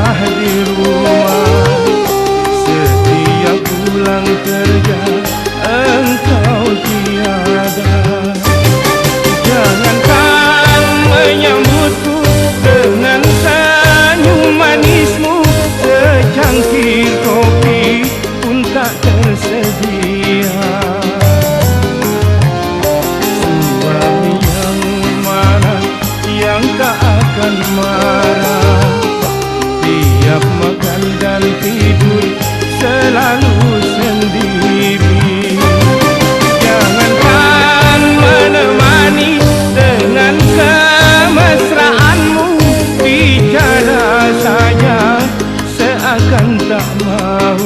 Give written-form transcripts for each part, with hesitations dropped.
betah di rumah. Setiap pulang kerja engkau tiada. Jangankan menyambutku dengan senyum manismu, secangkir kopi pun tak tersedia. Suami yang mana yang tak akan marah, tiap makan dan tidur selalu sendiri. Jangankan menemani dengan kemesraanmu, bicara saja seakan tak mau.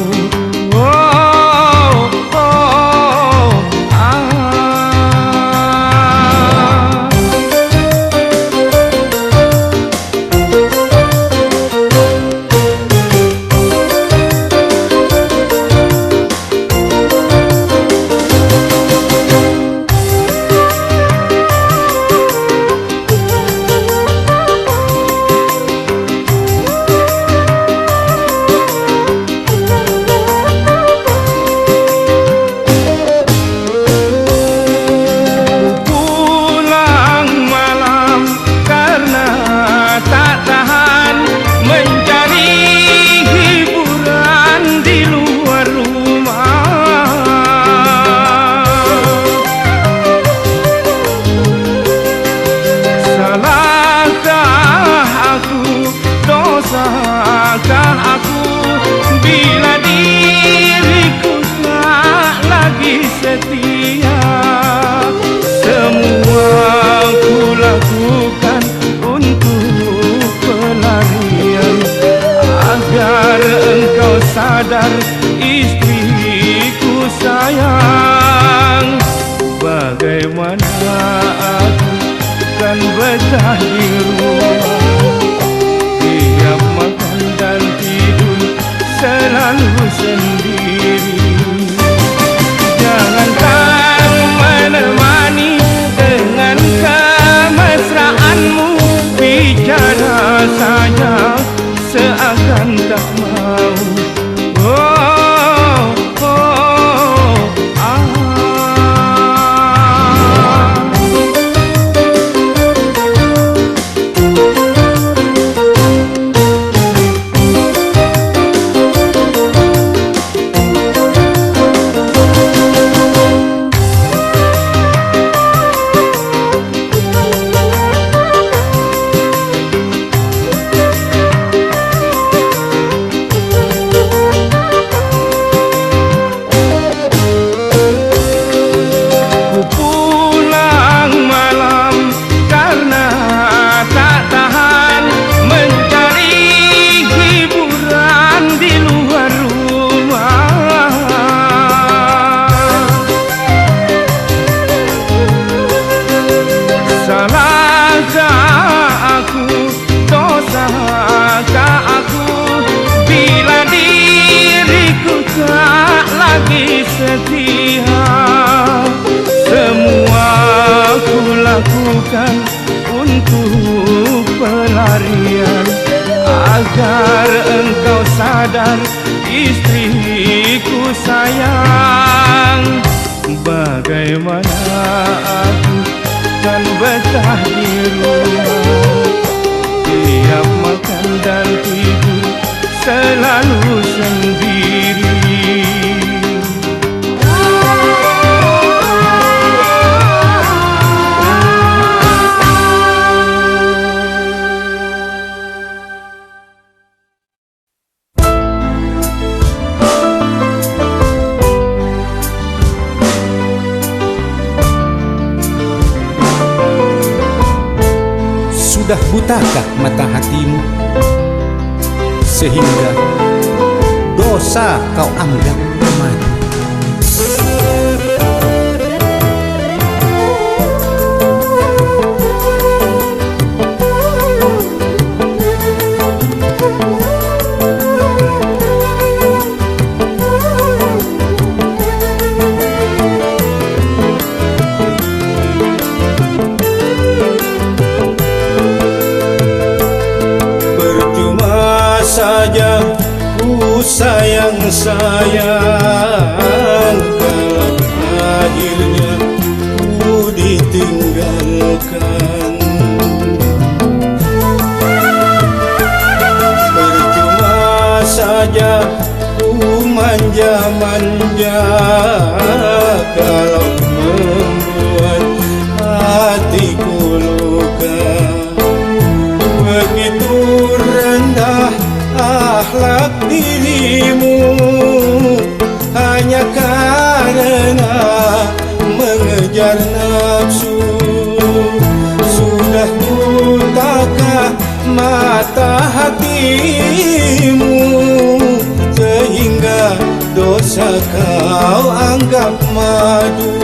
Dosakah aku bila diriku tak lagi setia? Semua ku lakukan untuk pelarian, agar engkau sadar istriku sayang. Bagaimana aku kan betah di rumah, tiap makan dan tidur selalu sendiri. Jangankan menemani dengan kemesraanmu, bicara saja seakan tak mau. Setia, semua ku lakukan untuk pelarian, agar engkau sadar istriku sayang. Bagaimana aku kan betah di rumah, tiap makan dan tidur selalu sendiri. Sudah butakah mata hatimu, sehingga dosa kau anggap mati? saja ku sayang-sayang, kalau akhirnya ku ditinggalkan. Percuma saja ku manja-manja, kalau membuat hatiku luka. Begitu rendah akhlak dirimu, hanya karena mengejar nafsu. Sudah butakah mata hatimu, sehingga dosa kau anggap madu.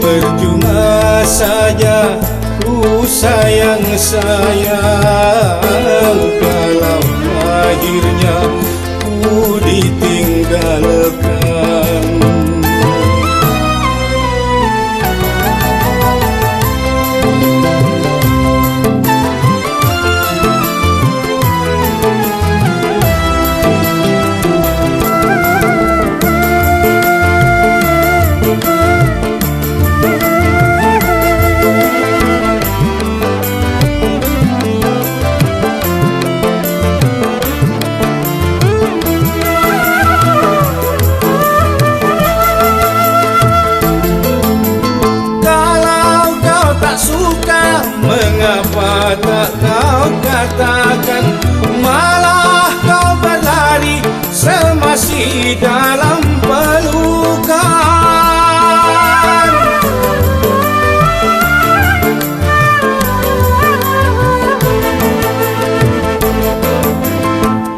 Percuma saja ku sayang-sayang, kalau akhirnya ku ditinggalkan. Mengapa tak kau katakan, malah kau berlari semasih dalam pelukan.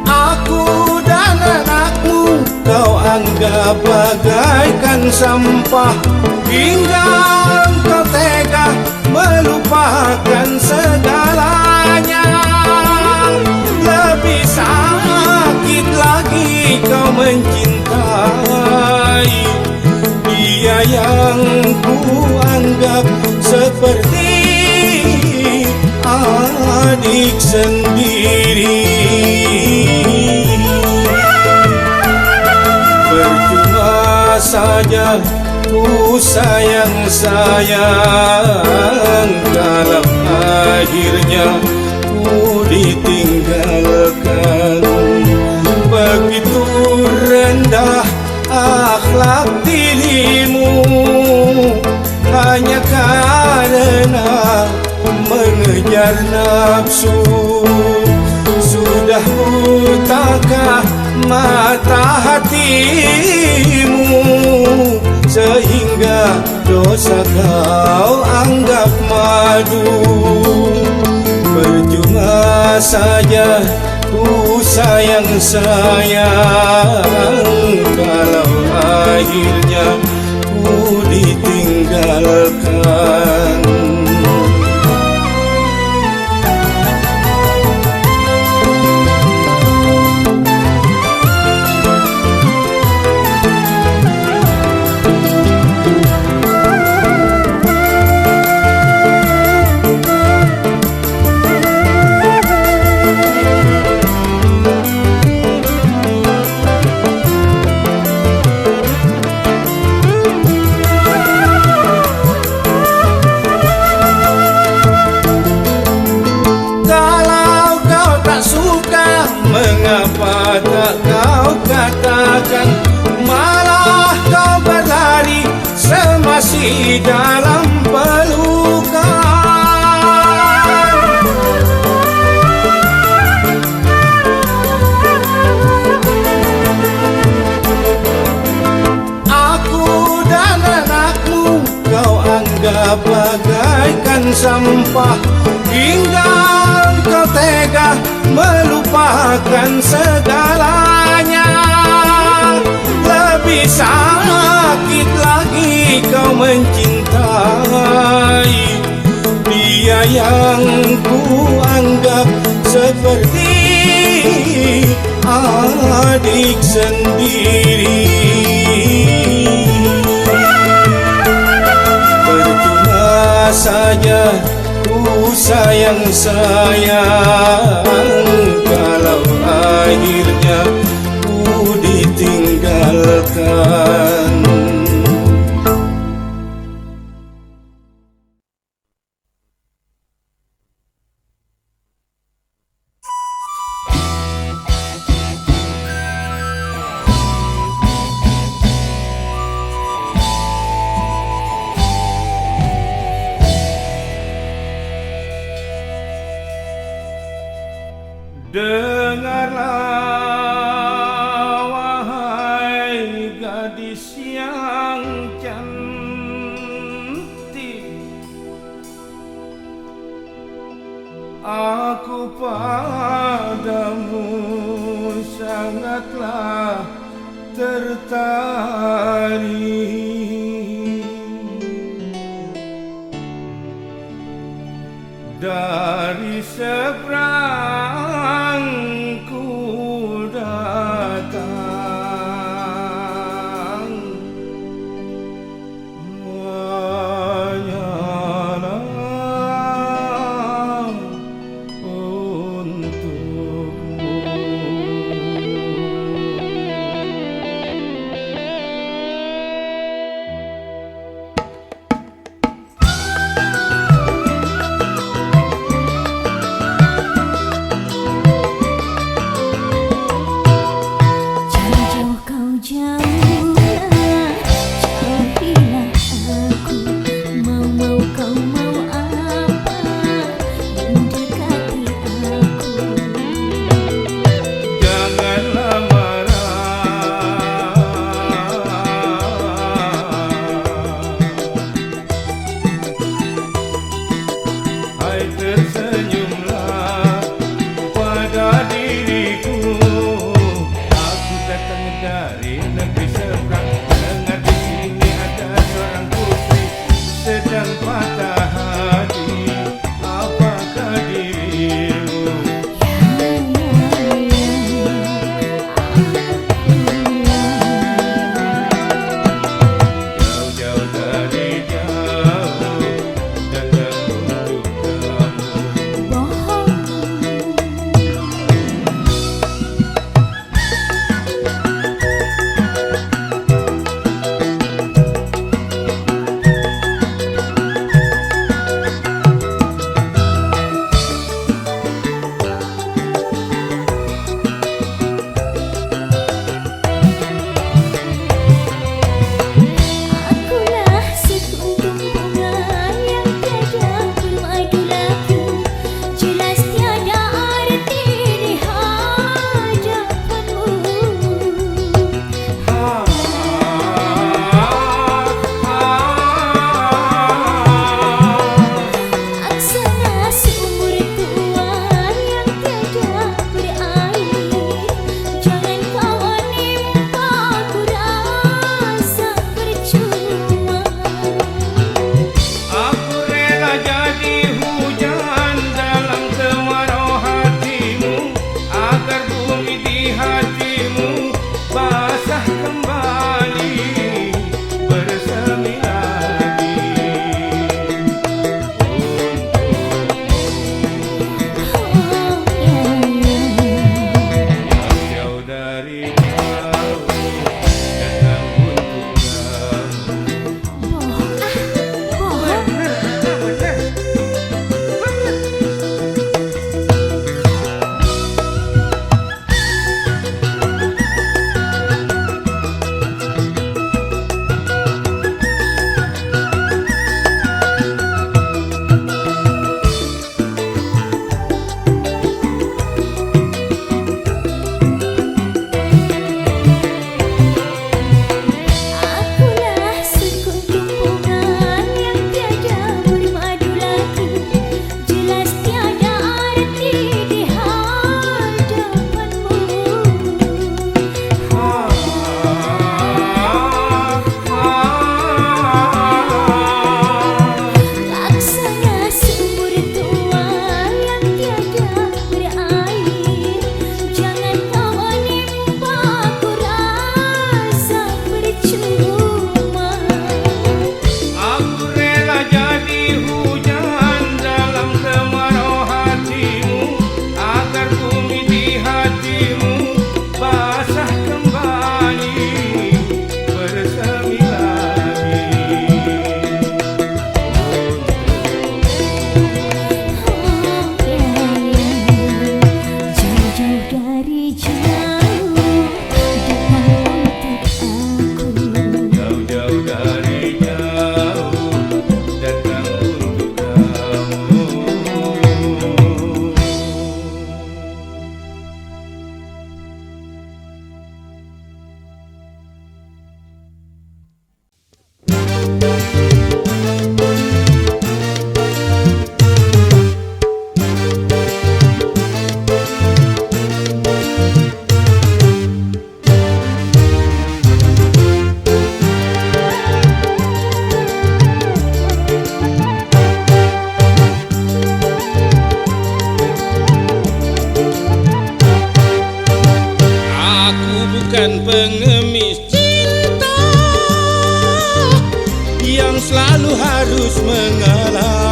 Aku dan anakmu kau anggap bagaikan sampah, hingga kau tega melupakan segalanya. Lebih sakit lagi kau mencintai dia yang ku anggap seperti adik sendiri. Percuma saja ku sayang-sayang, kalau akhirnya ku ditinggalkan. Begitu rendah akhlak dirimu, hanya karena mengejar nafsu. Sudah butakah mata hatimu, sehingga dosa kau anggap madu. Percuma saja ku sayang-sayang, kalau akhirnya ku ditinggalkan. Mengapa tak kau katakan, malah kau berlari semasih dalam pelukan. Aku dan anakmu kau anggap bagaikan sampah, hingga kau tega melupakan segalanya. Lebih sakit lagi kau mencintai dia yang ku anggap seperti adik sendiri. Percuma saja ku sayang-sayang, kalau Dengarlah wahai gadis yang cantik, aku padamu sangatlah tertarik. Dari seberang ku datang, hanyalah untukmu. Tersenyumlah pada diriku, aku datang dari negeri seberang. Dengar di sini ada seorang putri sedang patah hati. Apakah dirimu? Jauh-jauh dari jauh datang untuk bukan pengemis cinta yang selalu harus mengalah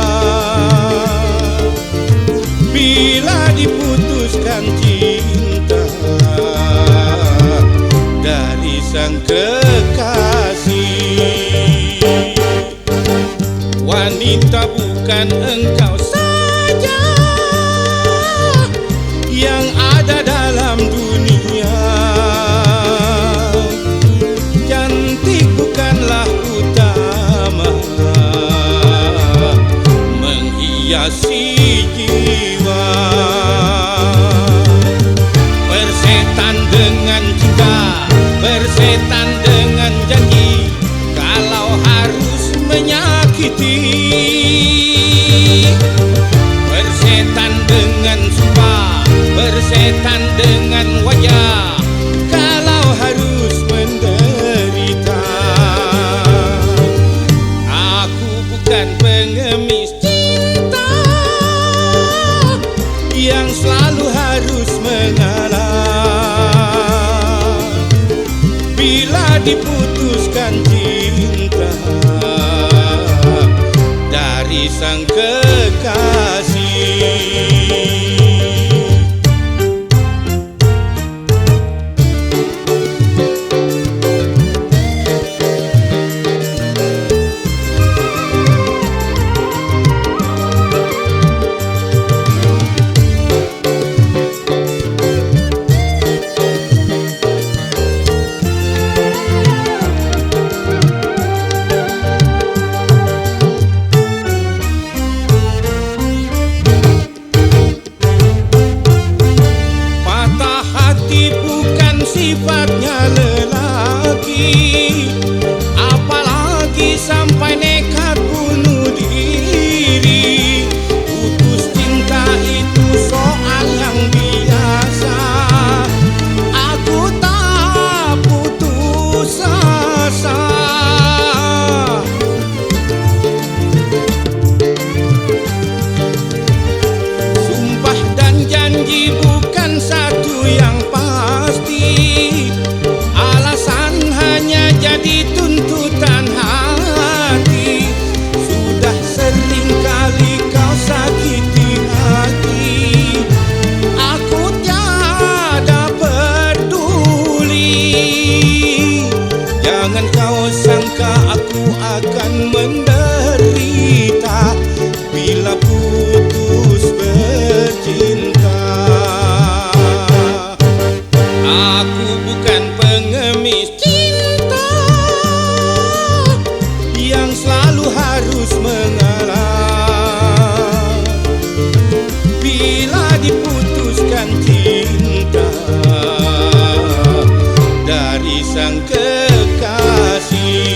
bila diputuskan cinta dari sang kekasih. Wanita, bukan engkau saja yang ada dalam dunia. Cantik bukanlah utama menghiasi jiwa. Bersetan dengan cinta, bersetan dengan janji, kalau harus menyakiti. Bersetan dengan sumpah, bersetan dengan wajah, kalau harus menderita. Aku bukan pengemis cinta yang selalu harus mengalah bila diputuskan cinta dari sang kekasih. Sifatnya lelaki, apalagi sampai nekat bunuh diri. Putus cinta itu soal yang biasa, aku tak putus asa. Sumpah dan janji bukan satu yang pasti, alasan hanya jadi tuntutan hati. Sudah sering kali kau sakiti hati, aku tiada peduli. Jangan kau sangka aku akan menderita bila putus bercinta. Aku bukan pengemis cinta yang selalu harus mengalah bila diputuskan cinta dari sang kekasih.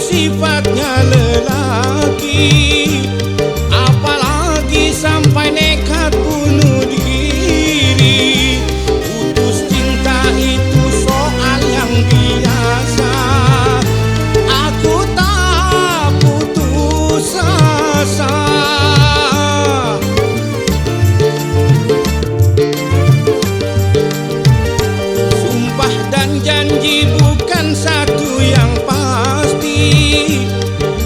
Sifatnya lelaki, apalagi sampai nekat bunuh diri. Putus cinta itu soal yang biasa, aku tak putus asa. Sumpah dan janji bukan satu yang pasti,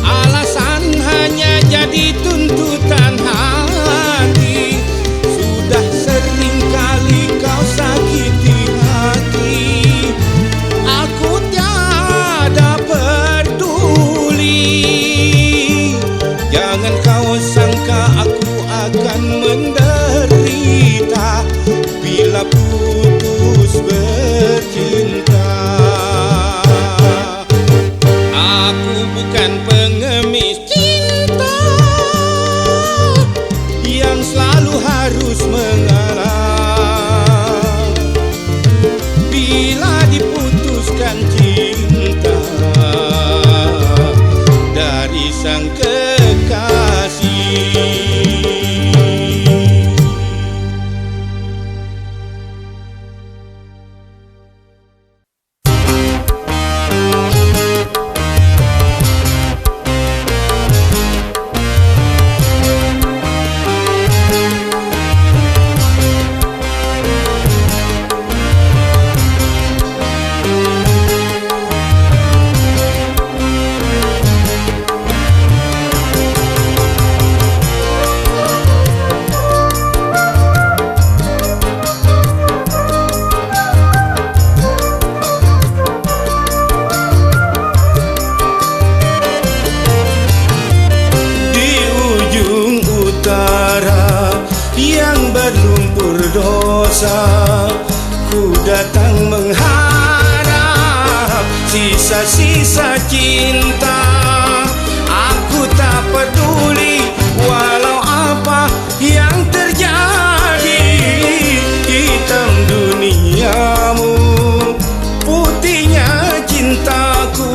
alasan hanya jadi tuntutan hati. Sudah sering kali kau sakiti hati, aku tiada peduli. Jangan kau sangka aku akan menderita bila putus bercinta. Aku bukan pengemis cinta yang selalu harus mengalah berdosa. Ku datang mengharap sisa-sisa cinta. Aku tak peduli walau apa yang terjadi. Hitam duniamu, putihnya cintaku.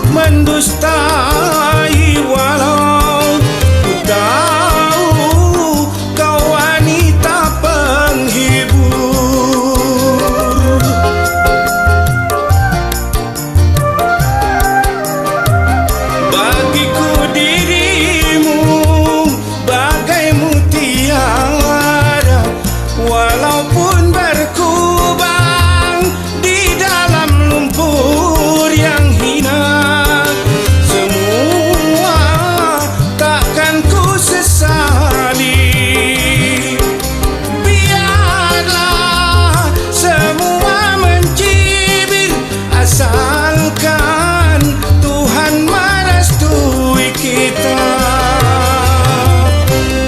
Mendustai walau ku tahu kau wanita penghibur. Bagiku dirimu bagai mutiara, walaupun berkubang di dalam lumpur yang hina. Asalkan Tuhan merestui kita.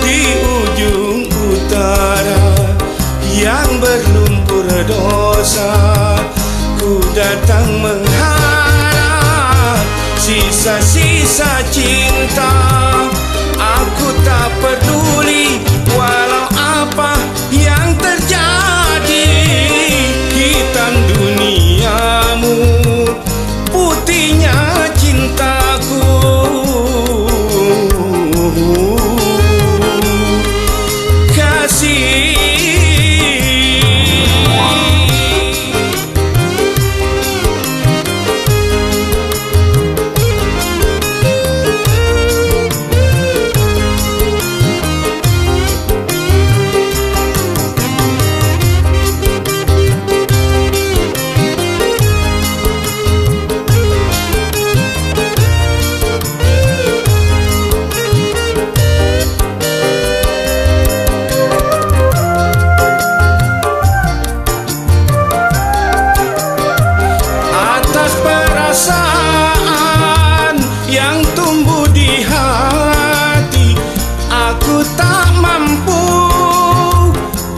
Di ujung utara yang berlumpur dosa, ku datang mengharap sisa-sisa cinta. Aku tak peduli walau apa yang terjadi. Hitam duniamu, putihnya cintaku. Kasih perasaan yang tumbuh di hati, aku tak mampu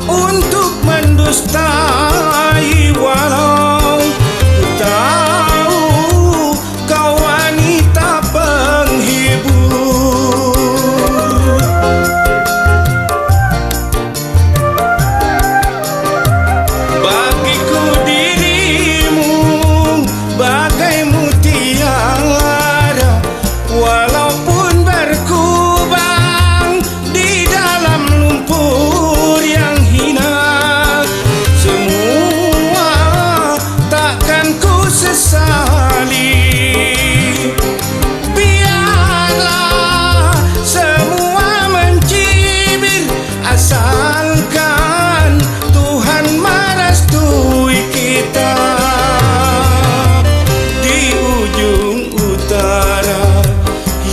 untuk mendustai walau ku tahu kau wanita penghibur. Bagiku dirimu bagai mutiara, walaupun berkubang di dalam lumpur yang hina. Semua takkan ku sesali. Biarlah semua mencibir, asalkan Tuhan merestui kita.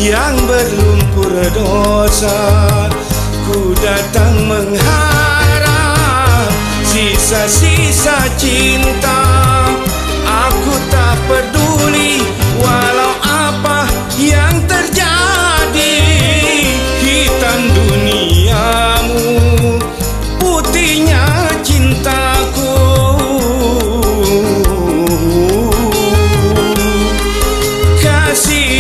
Yang berlumpur dosa, ku datang mengharap sisa-sisa cinta. Aku tak peduli walau apa yang terjadi. Hitam duniamu, putihnya cintaku. Kasih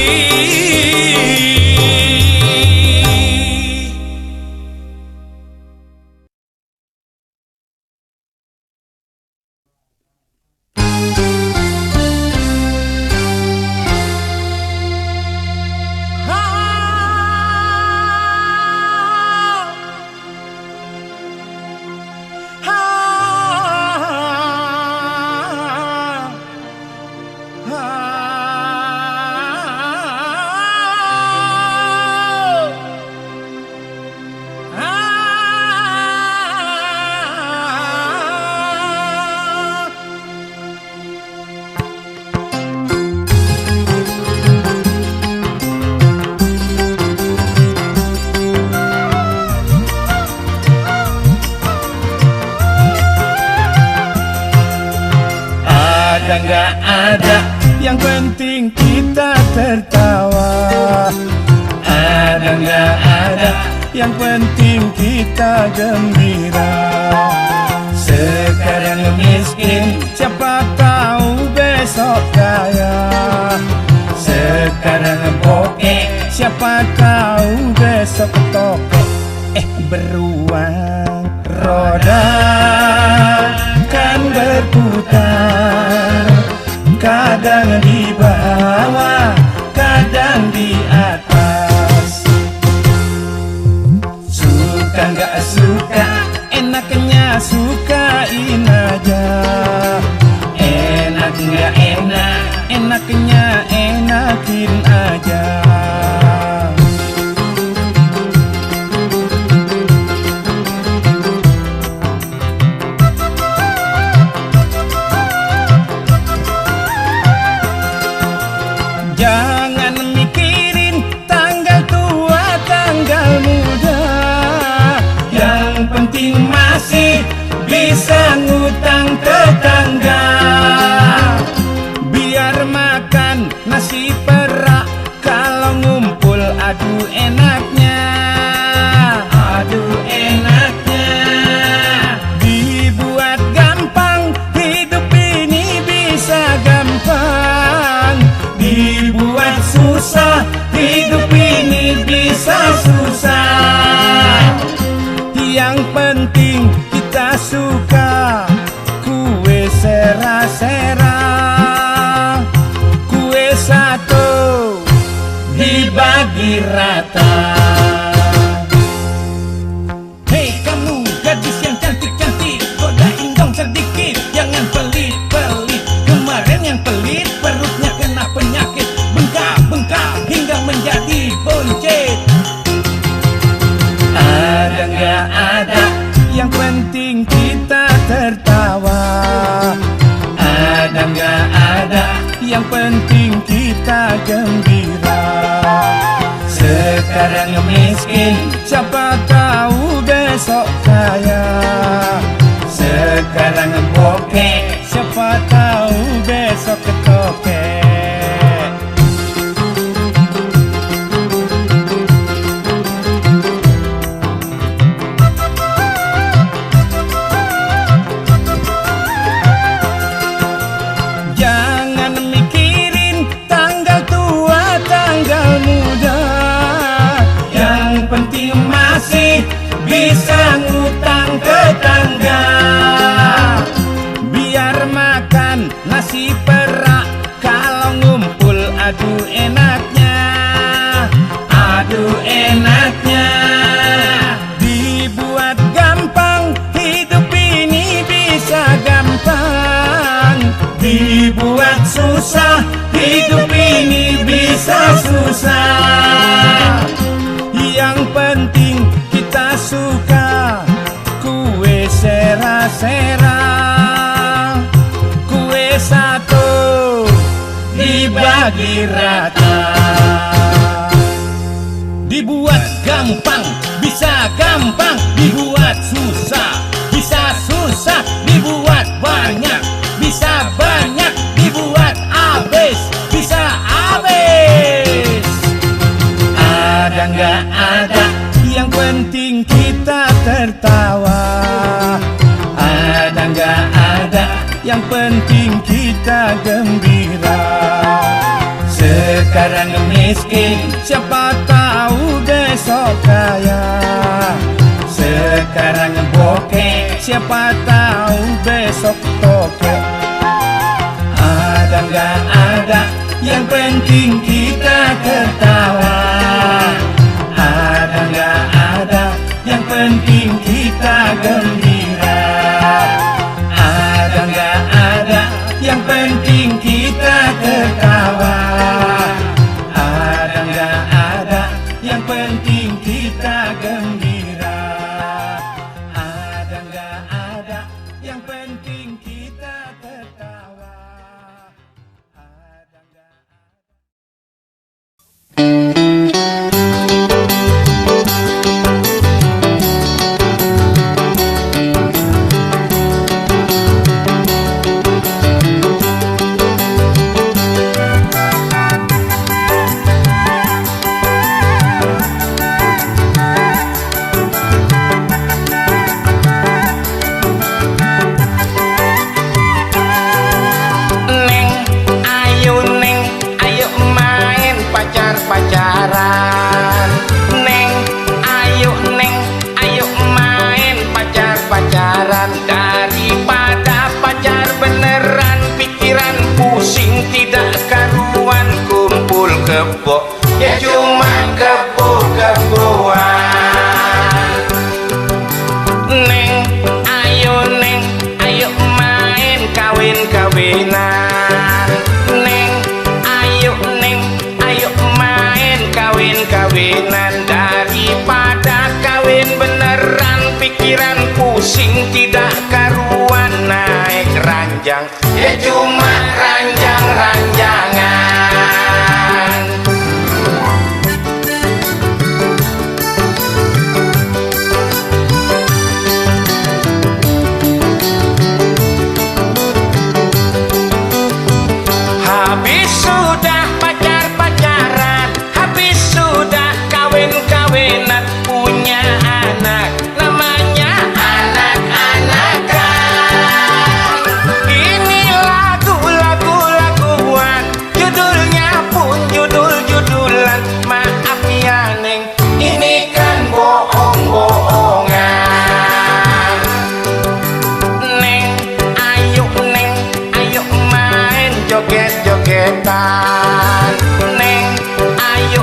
yang penting kita tertawa. Ada nggak ada, yang penting kita gembira. Sekarang miskin, siapa tahu besok kaya. Sekarang bokeh, siapa tahu besok tokek. Beruang roda kan berputar, kadang di bawah, kadang di atas. Suka nggak suka, enaknya sukain aja. Enak nggak enak, enaknya enakin aja. Jangan mikirin tanggal tua, tanggal muda. Yang penting masih bisa ngutang tetangga. Biar makan nasi perak, kalau ngumpul aduh enaknya. Aduh enaknya. Dibuat gampang, hidup ini bisa gampang. Dibuat susah, hidup ini bisa susah. Yang penting kita suka kue sera-sera. Kue satu dibagi rata. Hei kamu gadis yang cantik-cantik, godain dong sedikit, jangan pelit-pelit. Kemarin yang pelit perutnya kena penyakit, bengkak-bengkak hingga menjadi boncet. Ada nggak ada, yang penting kita tertawa. Ada nggak ada, yang penting kita gembira. Sekarang miskin, siapa tahu besok kaya. Sekarang bokeh, siapa tahu besok ketokek. Jangan mikirin tanggal tua, tanggal muda. Yang penting masih bisa ngutang tetangga. Biar makan nasi perak, kalau ngumpul aduh enaknya. Aduh enaknya. Dibuat gampang, hidup ini bisa gampang. Dibuat susah, hidup ini bisa susah. Yang penting kita suka kue sera-sera. Kue satu dibagi rata. Dibuat gampang, bisa gampang. Dibuat susah, bisa susah. Dibuat banyak, bisa banyak. Dibuat habis, bisa habis. Ada nggak ada, yang penting kita tertawa. Ada nggak ada, yang penting kita gembira. Sekarang miskin, siapa tahu besok kaya. Sekarang bokeh, siapa tahu besok tokek. Ada nggak ada, yang penting kita tertawa. Ada nggak ada, yang penting kita gembira. Ada nggak ada, yang penting kita tertawa. Ada nggak ada, yang penting kita gembira. Ada nggak ada, yang penting kita tertawa. Ada nggak ada. ya cuma kebo-keboan. Neng, ayo main kawin-kawinan. Neng, ayo main kawin-kawinan. Daripada kawin beneran, pikiran pusing tidak karuan. Naik ranjang, ya cuma ranjang-ranjangan. Habis sudah pacar-pacaran, habis sudah kawin-kawinan, punya anak, namanya anak-anakan. Ini lagu-laguan, judulnya pun judul-judulan. Maaf ya Neng, ini kan bohong-bohongan. Neng, ayo main joget-jogetan. Neng, ayo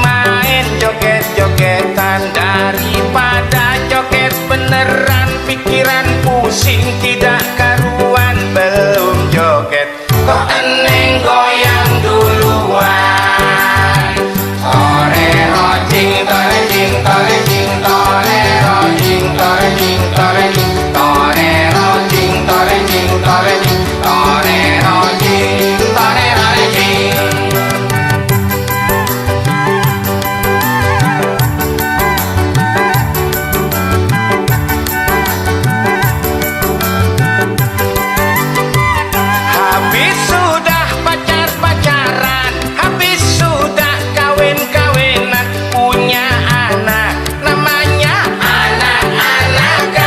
main joget-jogetan. Daripada joget beneran, pikiran pusing tidak karuan. Belum joget kok Neng goyang duluan. Torero jing tore jing tore jing torero jing tore jing tore jing torero jing tore jing tore jing torero jing torero jing. Habis sudah pacar-pacaran, habis sudah kawin-kawinan, punya anak, namanya anak-anakan.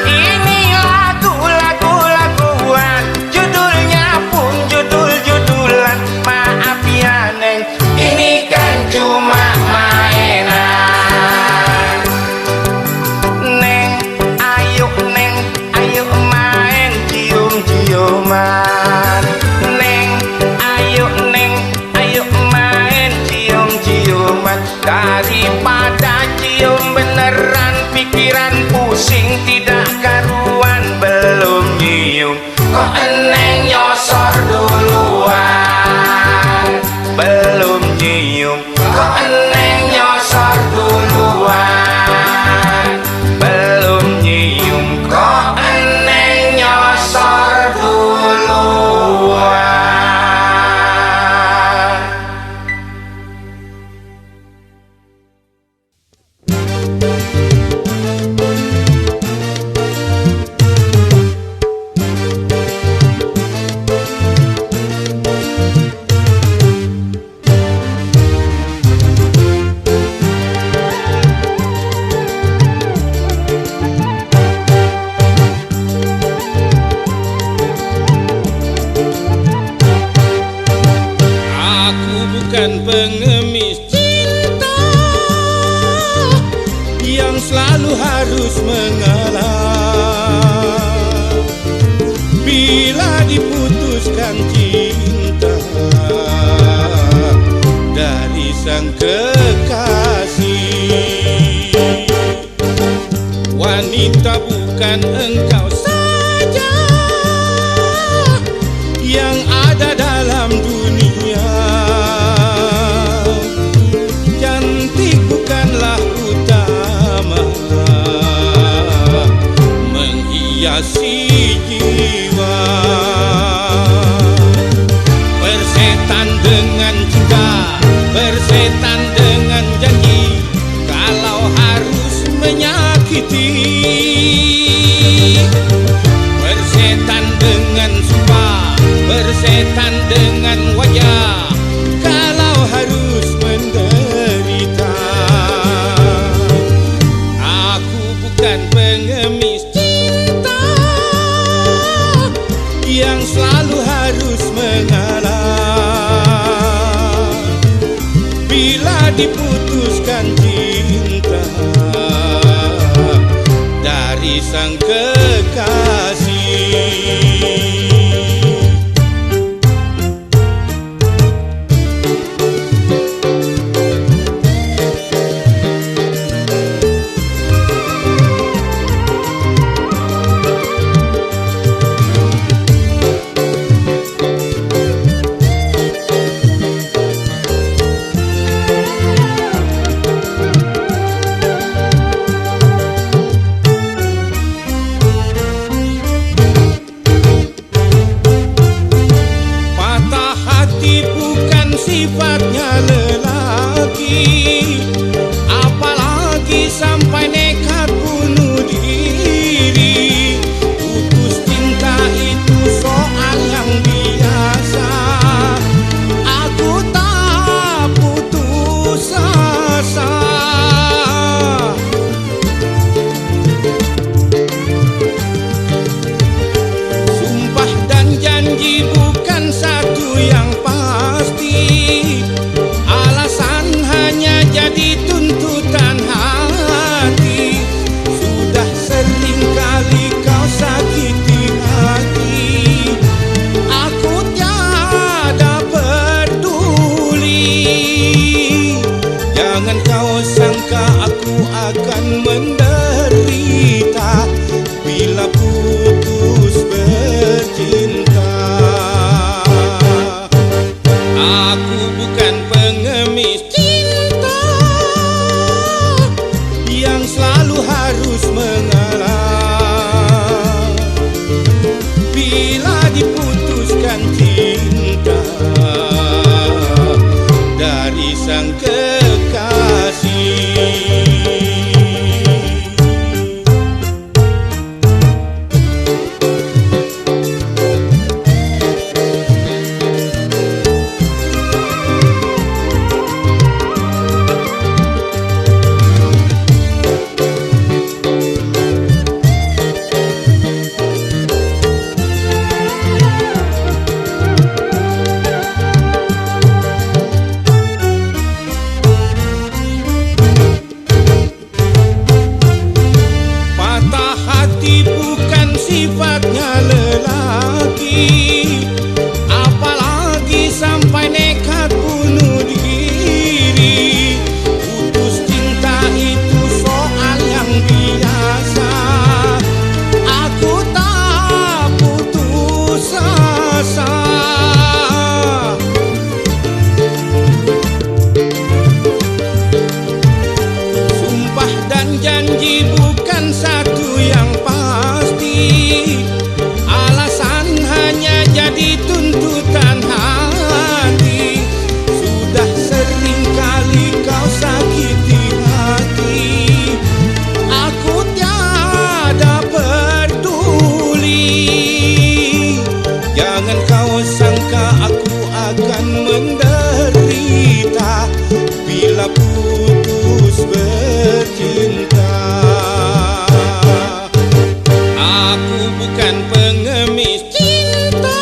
Ini lagu-laguan, judulnya pun judul-judulan. Maaf ya Neng, ini kan cuma mainan. Neng, ayo main cium-ciuman. Neng, ayo main cium-ciuman. Daripada cium beneran, pikiran pusing tidak karuan. Belum nyium kok Neng nyosor duluan. Belum nyium kok Neng nyosor duluan. Belum nyium kok Neng nyosor duluan. Aku bukan pengemis cinta yang selalu harus mengalah. Bila diputuskan cinta dari sang kekasih, wanita bukan engkau saja yang ada dalam dunia. Cantik bukanlah utama menghiasi jiwa. Bersetan dengan cinta, bersetan dengan janji, kalau harus menyakiti. Bersetan dengan sumpah, bersetan dengan wajah, kalau harus menderita. Aku bukan pengemis cinta yang selalu harus mengalah. Bila diputuskan cinta dari sang kekasih. aku akan menderita bila putus bercinta. Aku bukan pengemis cinta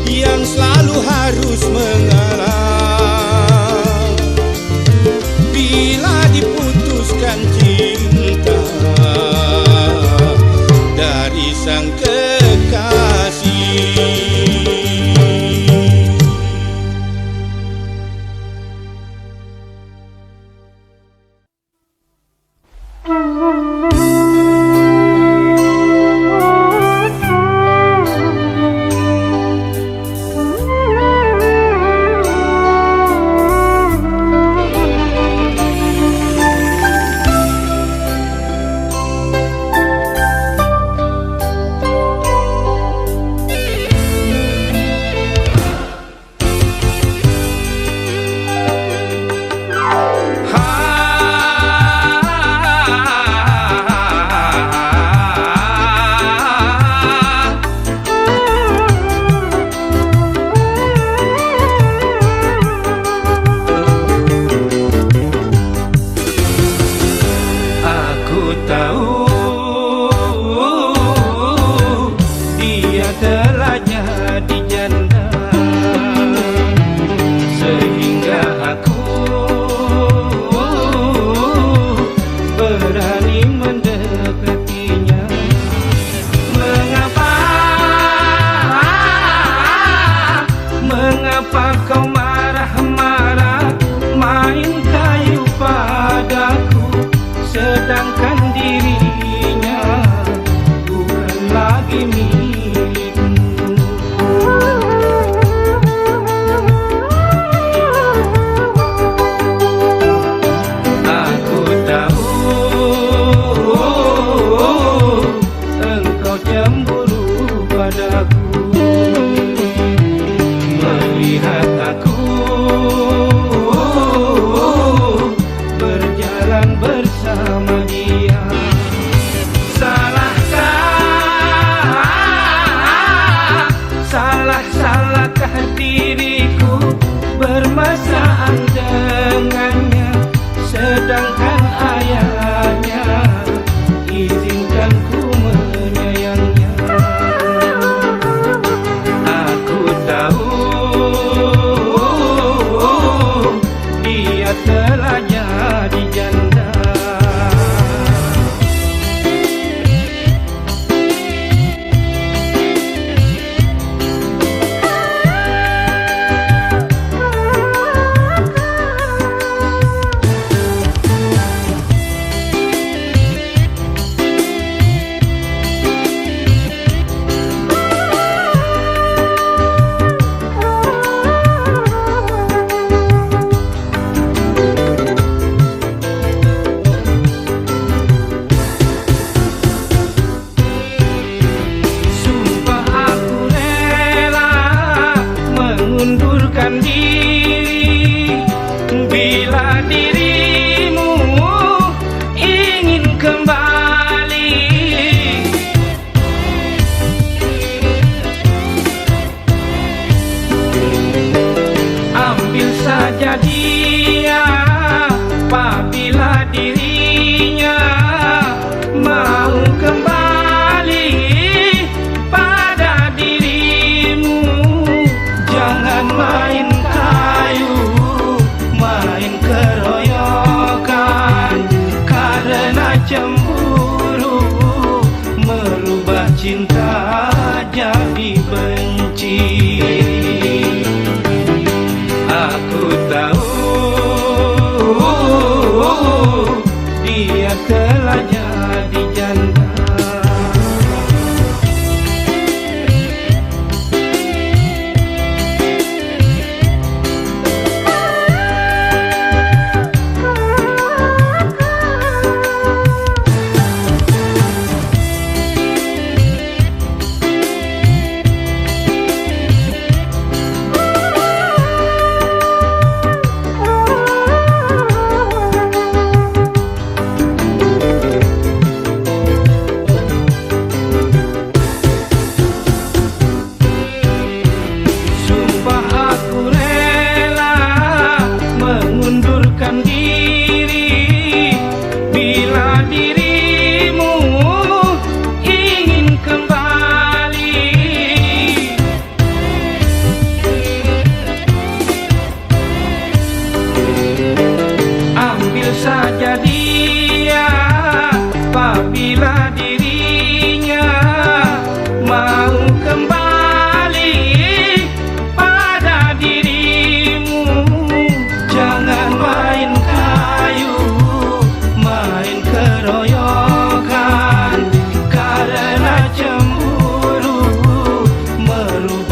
yang selalu harus mengalah bila diputuskan cinta dari sang kekasih.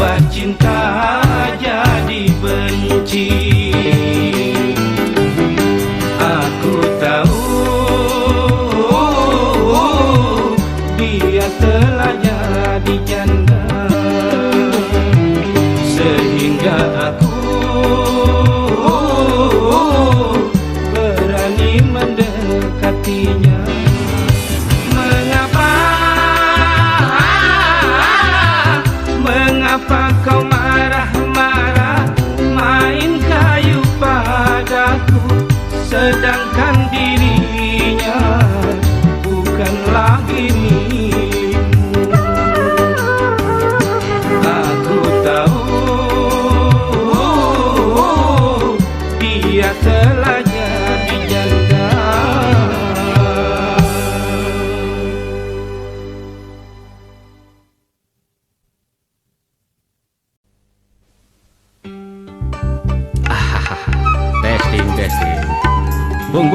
berubah cinta jadi benci. Aku tahu dia telah jadi janda, sehingga aku berani mendekatinya. Mengapa kau marah-marah, main kayu padaku, sedangkan dirinya bukan lagi milikmu. Aku tahu dia telah jadi janda. Testing. Bung,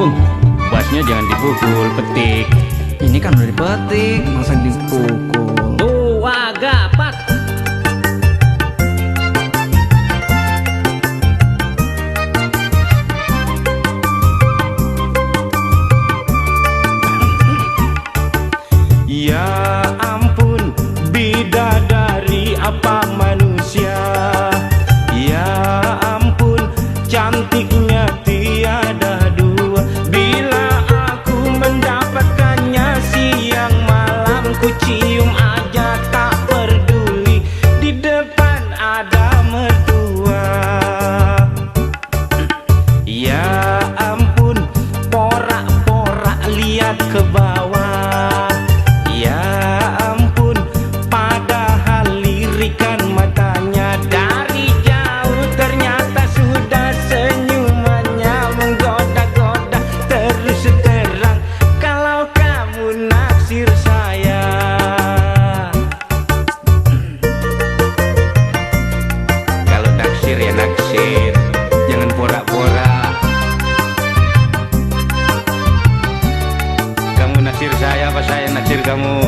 bassnya jangan dipukul, petik. Ini kan udah dipetik, masa dipukul? Gapat. Ya ampun, bidadari apa manusia? Ya ampun, cantiknya tiada dua. Bila aku mendapatkannya siang malam, ku cium aja tak peduli, di depan ada mertua. Ya ampun, porak-porak lihat ke bawah. Ya ampun, padahal lirikan matanya dari jauh ternyata sudah senyumannya menggoda-goda terus terang. Kalau kamu naksir saya, kalau naksir ya naksir, jangan porak-porak. Kamu naksir saya apa saya naksir kamu?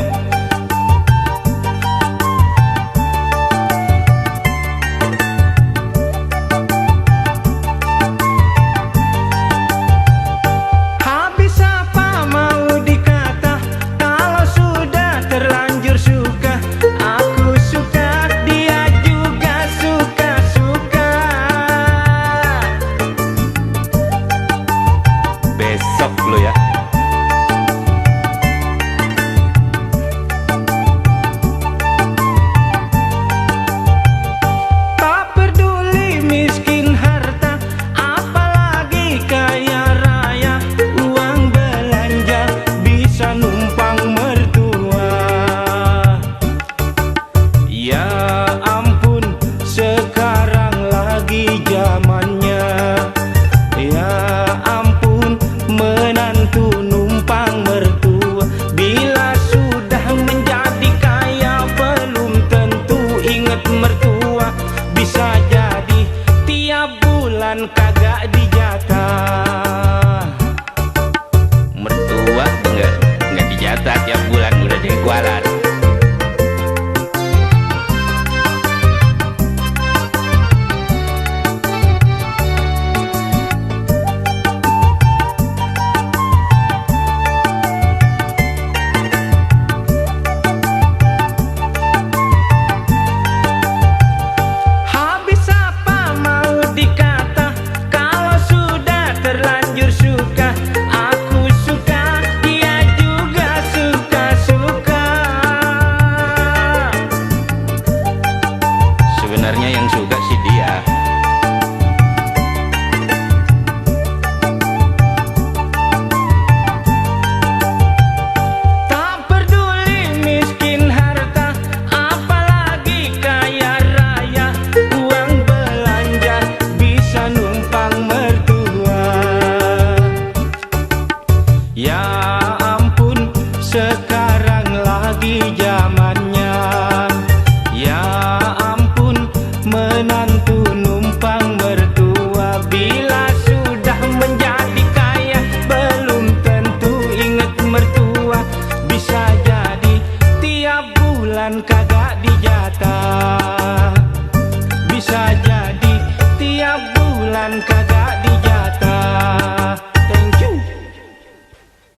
Habis apa mau dikata, kalau sudah terlanjur suka. Aku suka, dia juga suka-suka. Besok lo ya. Tak peduli miskin harta, apalagi kaya raya, uang belanja bisa numpang mertua. Ya ampun, sekarang lagi zamannya. Ya ampun, menantu numpang mertua. Bila sudah menjadi kaya belum tentu ingat mertua. Bisa jadi tiap bulan kagak dijatah. Mertua enggak dijatah tiap bulan, udah jadi kualat. Habis apa mau dikata, kalau sudah terlanjur suka. Aku suka, dia juga suka-suka. Sebenarnya yang suka sih dia.